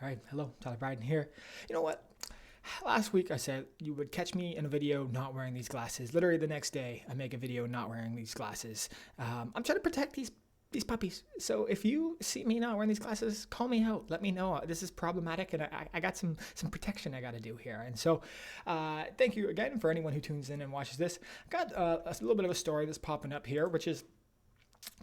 All right, hello, Tyler Bryden here. You know what? Last week I said you would catch me in a video not wearing these glasses. Literally the next day I make a video not wearing these glasses. I'm trying to protect these puppies. So if you see me not wearing these glasses, call me out. Let me know. This is problematic and I got some protection I got to do here. And so thank you again for anyone who tunes in and watches this. I got a little bit of a story that's popping up here, which is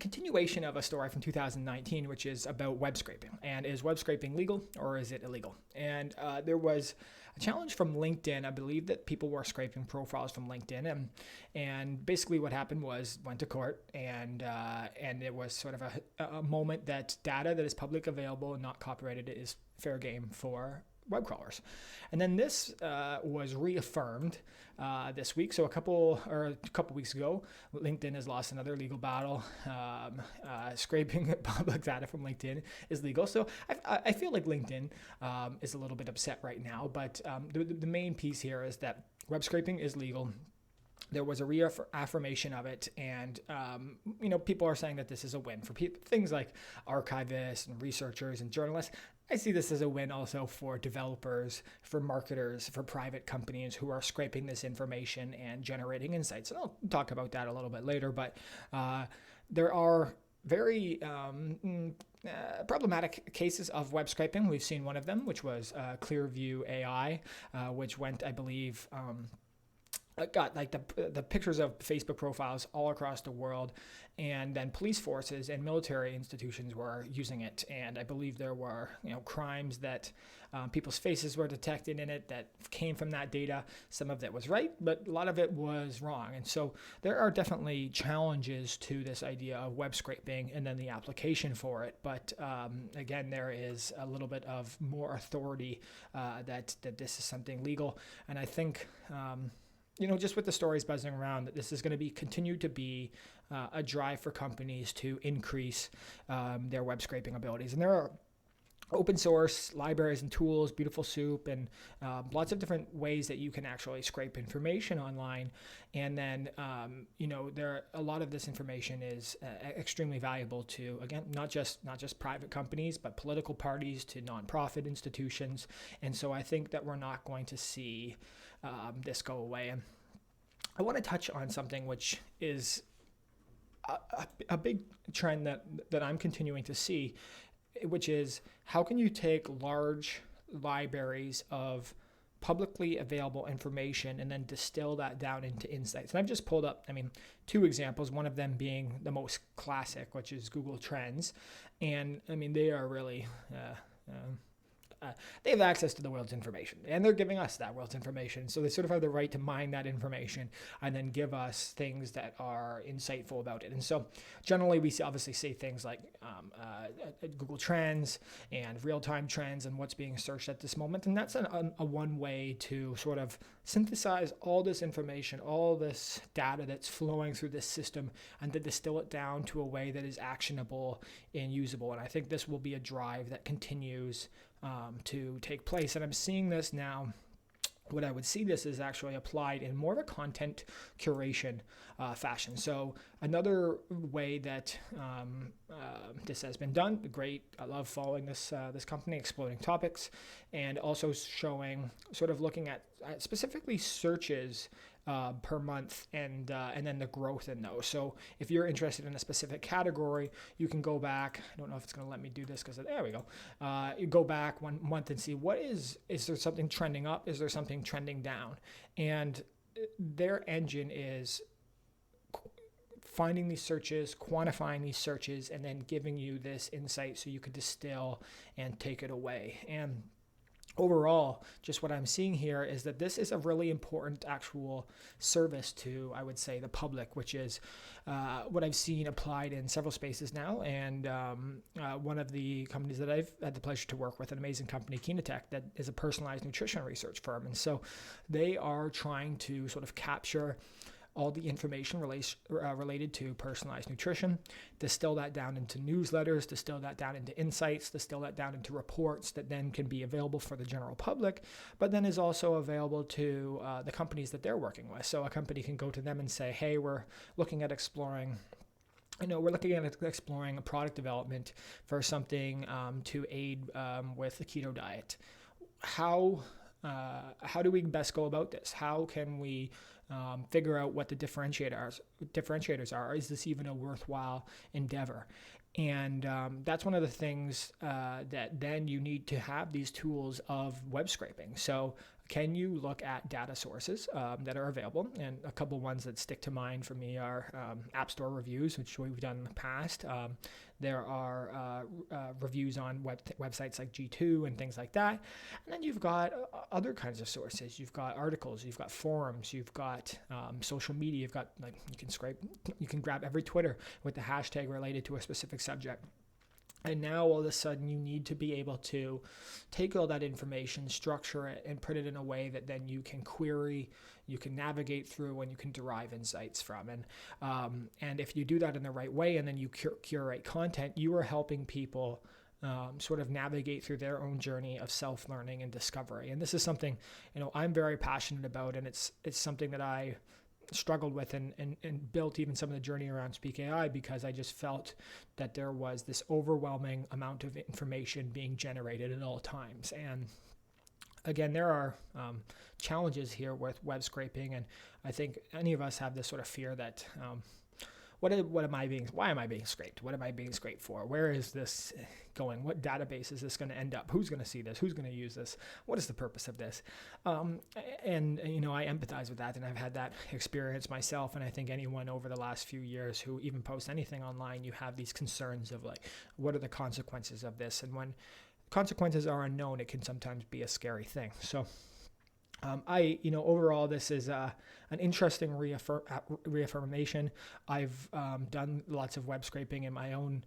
continuation of a story from 2019, which is about web scraping. And is web scraping legal or is it illegal? And there was a challenge from LinkedIn. I believe that people were scraping profiles from LinkedIn, and basically what happened was went to court, and it was sort of a moment that data that is public available and not copyrighted is fair game for web crawlers. And then this was reaffirmed this week. So a couple weeks ago, LinkedIn has lost another legal battle. Scraping public data from LinkedIn is legal. So I feel like LinkedIn is a little bit upset right now. But the main piece here is that web scraping is legal. There was a reaffirmation of it, and people are saying that this is a win for things like archivists and researchers and journalists. I see this as a win also for developers, for marketers, for private companies who are scraping this information and generating insights. And I'll talk about that a little bit later, but there are very problematic cases of web scraping. We've seen one of them, which was Clearview AI, which went, I believe, got like the pictures of Facebook profiles all across the world, and then police forces and military institutions were using it. And I believe there were crimes that people's faces were detected in it that came from that data. Some of it was right, but a lot of it was wrong. And so there are definitely challenges to this idea of web scraping and then the application for it. But again, there is a little bit of more authority that this is something legal. And I think just with the stories buzzing around, that this is going to continue to be a drive for companies to increase their web scraping abilities. And there are open source libraries and tools, Beautiful Soup, and lots of different ways that you can actually scrape information online. And then, a lot of this information is extremely valuable to, again, not just private companies, but political parties, to nonprofit institutions. And so I think that we're not going to see this go away. And I want to touch on something which is a big trend that I'm continuing to see, which is how can you take large libraries of publicly available information and then distill that down into insights. And I've just pulled up, two examples, one of them being the most classic, which is Google Trends. And they are really... they have access to the world's information, and they're giving us that world's information. So they sort of have the right to mine that information and then give us things that are insightful about it. And so generally we obviously see things like Google Trends and real-time trends and what's being searched at this moment. And that's a one way to sort of synthesize all this information, all this data that's flowing through this system, and to distill it down to a way that is actionable and usable. And I think this will be a drive that continues to take place. And I'm seeing this now. What I would see this is actually applied in more of a content curation fashion. So another way that this has been done, great. I love following this company, Exploding Topics, and also showing, sort of looking at specifically searches per month, and then the growth in those. So if you're interested in a specific category, you can go back. I don't know if it's going to let me do this because there we go. You go back 1 month and see is there something trending up? Is there something trending down? And their engine is finding these searches, quantifying these searches, and then giving you this insight so you could distill and take it away. And overall, just what I'm seeing here is that this is a really important actual service to, I would say, the public, which is what I've seen applied in several spaces now. And one of the companies that I've had the pleasure to work with, an amazing company, Kinetech, that is a personalized nutrition research firm. And so they are trying to sort of capture all the information related to personalized nutrition, distill that down into newsletters, distill that down into insights, distill that down into reports that then can be available for the general public, but then is also available to the companies that they're working with. So a company can go to them and say, hey, we're looking at exploring we're looking at exploring a product development for something to aid with the keto diet. How do we best go about this? How can we figure out what the differentiators are? Is this even a worthwhile endeavor? And that's one of the things that then you need to have these tools of web scraping. So can you look at data sources that are available? And a couple ones that stick to mind for me are App Store reviews, which we've done in the past. There are reviews on websites like G2 and things like that. And then you've got other kinds of sources. You've got articles, you've got forums, you've got social media, you've got, like, you can grab every Twitter with the hashtag related to a specific subject. And now all of a sudden you need to be able to take all that information, structure it, and put it in a way that then you can query, you can navigate through, and you can derive insights from. And if you do that in the right way, and then you curate content, you are helping people sort of navigate through their own journey of self-learning and discovery. And this is something, I'm very passionate about, and it's something that I struggled with and built even some of the journey around Speak AI, because I just felt that there was this overwhelming amount of information being generated at all times. And again, there are challenges here with web scraping, and I think any of us have this sort of fear that why am I being scraped? What am I being scraped for? Where is this going? What database is this going to end up? Who's going to see this? Who's going to use this? What is the purpose of this? And I empathize with that, and I've had that experience myself. And I think anyone over the last few years who even posts anything online, you have these concerns of, like, what are the consequences of this? And when consequences are unknown, it can sometimes be a scary thing. So overall, this is an interesting reaffirmation. I've done lots of web scraping in my own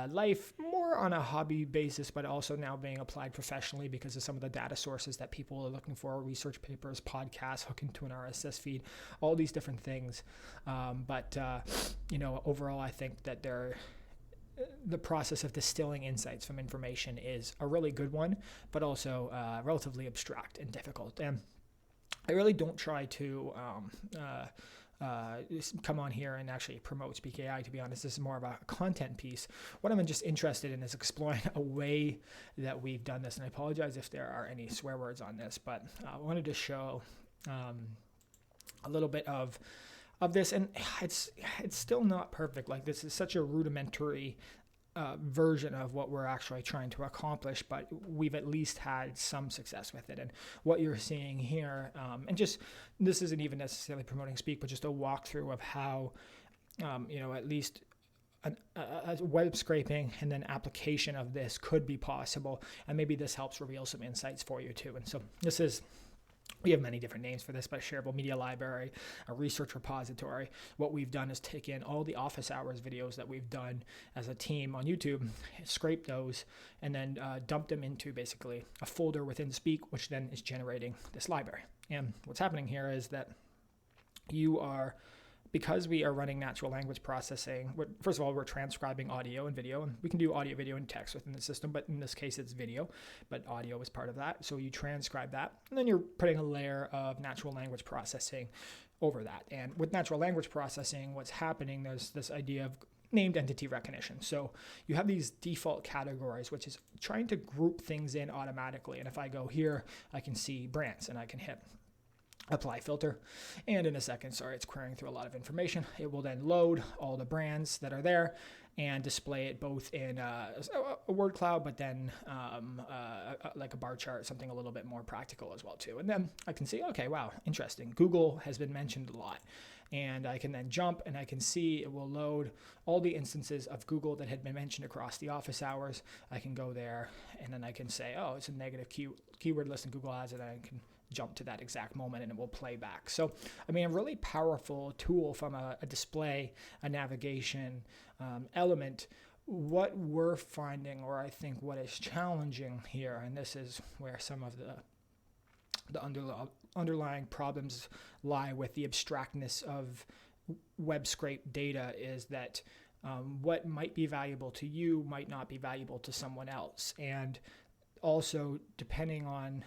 life, more on a hobby basis, but also now being applied professionally because of some of the data sources that people are looking for: research papers, podcasts, hooking to an RSS feed, all these different things. Overall, I think that the process of distilling insights from information is a really good one, but also relatively abstract and difficult. And I really don't try to come on here and actually promote Speak AI, to be honest. This is more of a content piece. What I'm just interested in is exploring a way that we've done this. And I apologize if there are any swear words on this, but I wanted to show a little bit of this, and it's still not perfect. Like, this is such a rudimentary version of what we're actually trying to accomplish, but we've at least had some success with it. And what you're seeing here, and just, this isn't even necessarily promoting Speak, but just a walkthrough of how, at least a web scraping and then application of this could be possible. And maybe this helps reveal some insights for you too. And so we have many different names for this, but a shareable media library, a research repository. What we've done is take in all the office hours videos that we've done as a team on YouTube, scrape those, and then dump them into basically a folder within Speak, which then is generating this library. And what's happening here is that because we are running natural language processing, first of all, we're transcribing audio and video, and we can do audio, video, and text within the system, but in this case, it's video, but audio is part of that. So you transcribe that, and then you're putting a layer of natural language processing over that. And with natural language processing, what's happening, there's this idea of named entity recognition. So you have these default categories, which is trying to group things in automatically. And if I go here, I can see brands, and I can hit apply filter, and in a second, it's querying through a lot of information. It will then load all the brands that are there and display it both in a word cloud, but then like a bar chart, something a little bit more practical as well too. And then I can see, okay, wow, interesting. Google has been mentioned a lot. And I can then jump, and I can see it will load all the instances of Google that had been mentioned across the office hours. I can go there, and then I can say, oh, it's a negative keyword list in Google Ads, and I can jump to that exact moment, and it will play back. So, a really powerful tool from a display, a navigation element. What we're finding, or I think what is challenging here, and this is where some of the underlying problems lie with the abstractness of web scrape data, is that what might be valuable to you might not be valuable to someone else. And also, depending on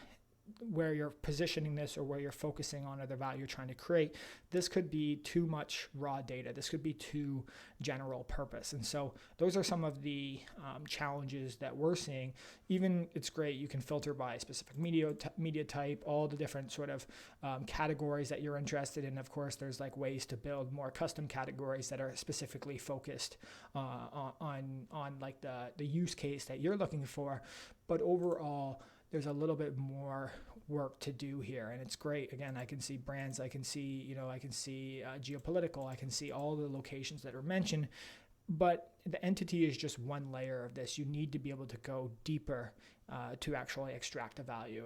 where you're positioning this or where you're focusing on or the value you're trying to create, this could be too much raw data. This could be too general purpose. And so those are some of the challenges that we're seeing. Even it's great, you can filter by specific media type, all the different sort of categories that you're interested in. Of course, there's like ways to build more custom categories that are specifically focused on like the use case that you're looking for. But overall, there's a little bit more work to do here, and it's great. Again, I can see brands, I can see, I can see geopolitical, I can see all the locations that are mentioned, but the entity is just one layer of this. You need to be able to go deeper to actually extract the value.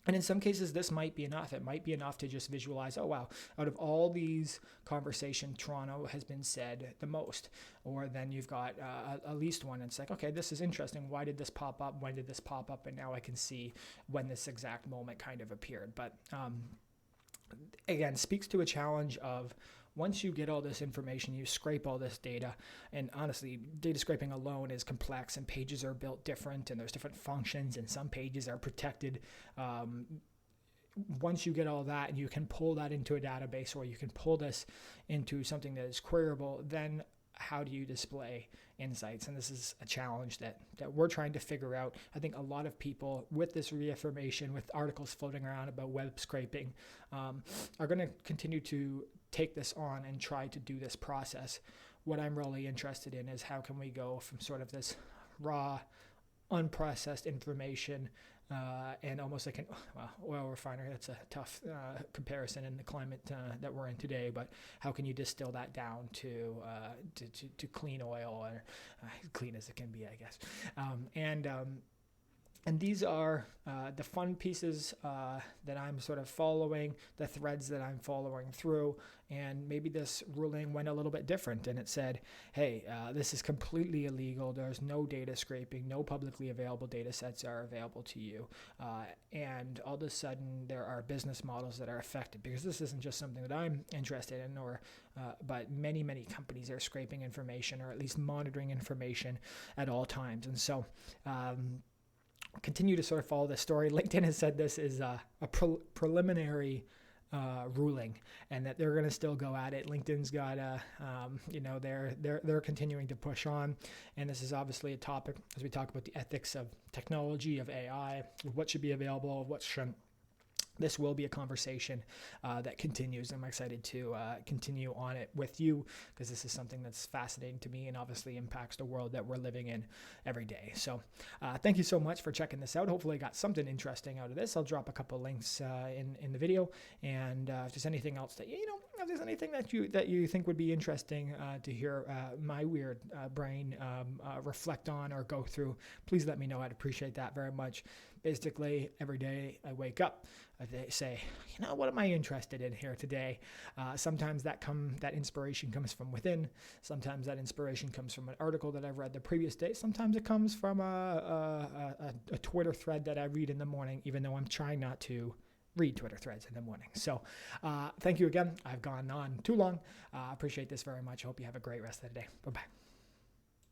And in some cases, this might be enough. It might be enough to just visualize, oh, wow, out of all these conversations, Toronto has been said the most. Or then you've got at least one. It's like, okay, this is interesting. Why did this pop up? When did this pop up? And now I can see when this exact moment kind of appeared. But again, speaks to a challenge of, once you get all this information, you scrape all this data, and honestly, data scraping alone is complex, and pages are built different, and there's different functions, and some pages are protected. Once you get all that, and you can pull that into a database, or you can pull this into something that is queryable, then how do you display insights? And this is a challenge that we're trying to figure out. I think a lot of people with this reaffirmation, with articles floating around about web scraping, are going to continue to take this on and try to do this process. What I'm really interested in is how can we go from sort of this raw, unprocessed information and almost like an oil refinery. That's a tough comparison in the climate that we're in today, but how can you distill that down to clean oil, or clean as it can be, I guess. And these are the fun pieces that I'm sort of following, the threads that I'm following through. And maybe this ruling went a little bit different, and it said, hey, this is completely illegal. There's no data scraping. No publicly available data sets are available to you. And all of a sudden, there are business models that are affected, because this isn't just something that I'm interested in, but many, many companies are scraping information, or at least monitoring information at all times. And so continue to sort of follow this story. LinkedIn has said this is a preliminary ruling, and that they're going to still go at it. LinkedIn's got they're continuing to push on, and this is obviously a topic as we talk about the ethics of technology, of AI, what should be available, what shouldn't. This will be a conversation that continues. I'm excited to continue on it with you, because this is something that's fascinating to me and obviously impacts the world that we're living in every day. So thank you so much for checking this out. Hopefully you got something interesting out of this. I'll drop a couple links in the video, and if there's anything else that if there's anything that you think would be interesting to hear my weird brain reflect on or go through, please let me know. I'd appreciate that very much. Basically, every day I wake up, I say, what am I interested in here today? Sometimes that inspiration comes from within. Sometimes that inspiration comes from an article that I've read the previous day. Sometimes it comes from a Twitter thread that I read in the morning, even though I'm trying not to read Twitter threads in the morning. So thank you again. I've gone on too long. I appreciate this very much. Hope you have a great rest of the day. Bye-bye.